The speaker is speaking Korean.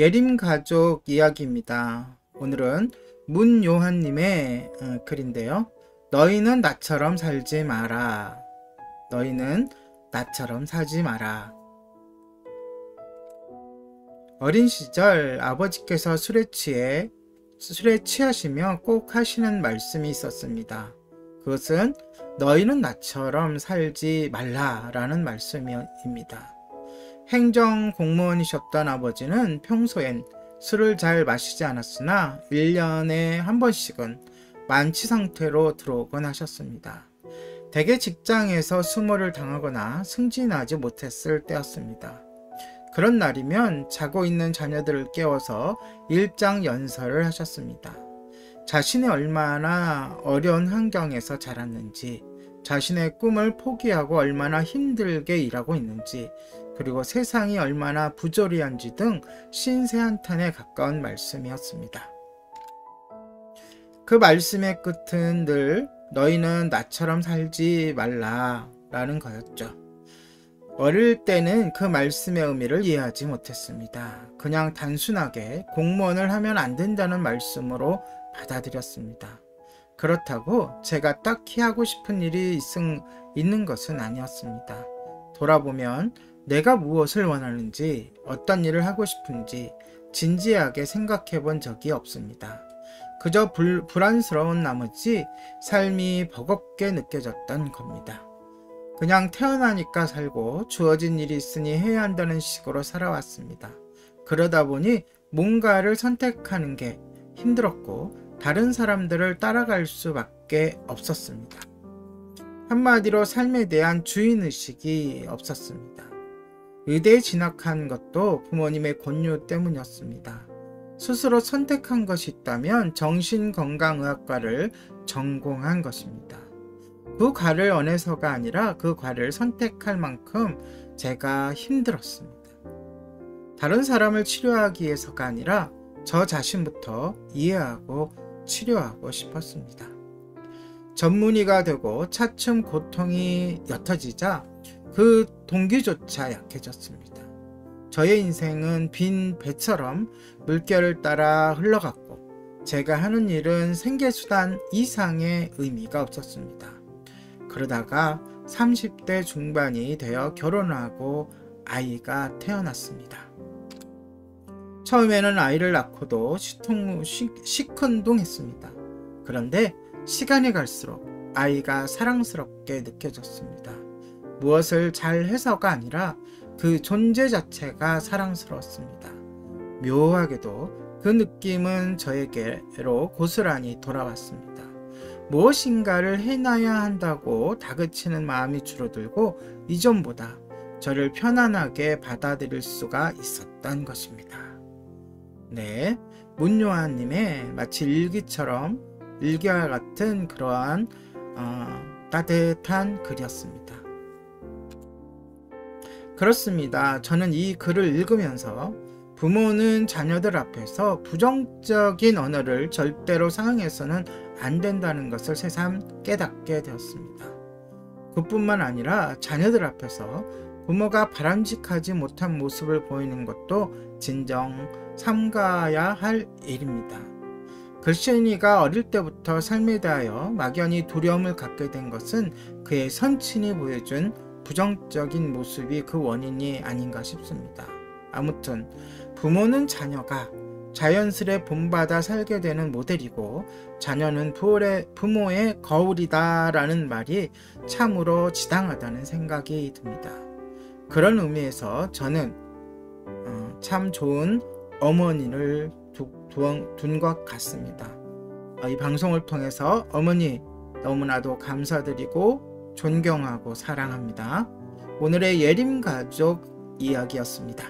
예림 가족 이야기입니다. 오늘은 문요한님의 글인데요. 너희는 나처럼 살지 마라. 너희는 나처럼 살지 마라. 어린 시절 아버지께서 술에 취하시며 꼭 하시는 말씀이 있었습니다. 그것은 너희는 나처럼 살지 말라라는 말씀입니다. 행정 공무원이셨던 아버지는 평소엔 술을 잘 마시지 않았으나 1년에 한 번씩은 만취 상태로 들어오곤 하셨습니다. 대개 직장에서 수모를 당하거나 승진하지 못했을 때였습니다. 그런 날이면 자고 있는 자녀들을 깨워서 일장 연설을 하셨습니다. 자신이 얼마나 어려운 환경에서 자랐는지, 자신의 꿈을 포기하고 얼마나 힘들게 일하고 있는지, 그리고 세상이 얼마나 부조리한지 등 신세한탄에 가까운 말씀이었습니다. 그 말씀의 끝은 늘 너희는 나처럼 살지 말라 라는 거였죠. 어릴 때는 그 말씀의 의미를 이해하지 못했습니다. 그냥 단순하게 공무원을 하면 안 된다는 말씀으로 받아들였습니다. 그렇다고 제가 딱히 하고 싶은 일이 있는 것은 아니었습니다. 돌아보면 내가 무엇을 원하는지, 어떤 일을 하고 싶은지 진지하게 생각해 본 적이 없습니다. 그저 불안스러운 나머지 삶이 버겁게 느껴졌던 겁니다. 그냥 태어나니까 살고 주어진 일이 있으니 해야 한다는 식으로 살아왔습니다. 그러다 보니 뭔가를 선택하는 게 힘들었고 다른 사람들을 따라갈 수밖에 없었습니다. 한마디로 삶에 대한 주인의식이 없었습니다. 의대에 진학한 것도 부모님의 권유 때문이었습니다. 스스로 선택한 것이 있다면 정신건강의학과를 전공한 것입니다. 그 과를 원해서가 아니라 그 과를 선택할 만큼 제가 힘들었습니다. 다른 사람을 치료하기 위해서가 아니라 저 자신부터 이해하고 치료하고 싶었습니다. 전문의가 되고 차츰 고통이 옅어지자 그 동기조차 약해졌습니다. 저의 인생은 빈 배처럼 물결을 따라 흘러갔고 제가 하는 일은 생계수단 이상의 의미가 없었습니다. 그러다가 30대 중반이 되어 결혼하고 아이가 태어났습니다. 처음에는 아이를 낳고도 시큰둥했습니다. 그런데 시간이 갈수록 아이가 사랑스럽게 느껴졌습니다. 무엇을 잘 해서가 아니라 그 존재 자체가 사랑스러웠습니다. 묘하게도 그 느낌은 저에게로 고스란히 돌아왔습니다. 무엇인가를 해놔야 한다고 다그치는 마음이 줄어들고 이전보다 저를 편안하게 받아들일 수가 있었던 것입니다. 네, 문요한님의 마치 일기와 같은 그러한 따뜻한 글이었습니다. 그렇습니다. 저는 이 글을 읽으면서 부모는 자녀들 앞에서 부정적인 언어를 절대로 사용해서는 안 된다는 것을 새삼 깨닫게 되었습니다. 그뿐만 아니라 자녀들 앞에서 부모가 바람직하지 못한 모습을 보이는 것도 진정 삼가야 할 일입니다. 글쓴이가 어릴 때부터 삶에 대하여 막연히 두려움을 갖게 된 것은 그의 선친이 보여준 부정적인 모습이 그 원인이 아닌가 싶습니다. 아무튼 부모는 자녀가 자연스레 본받아 살게 되는 모델이고 자녀는 부모의 거울이다 라는 말이 참으로 지당하다는 생각이 듭니다. 그런 의미에서 저는 참 좋은 어머니를 둔 것 같습니다. 이 방송을 통해서 어머니 너무나도 감사드리고 존경하고 사랑합니다. 오늘의 예림 가족 이야기였습니다.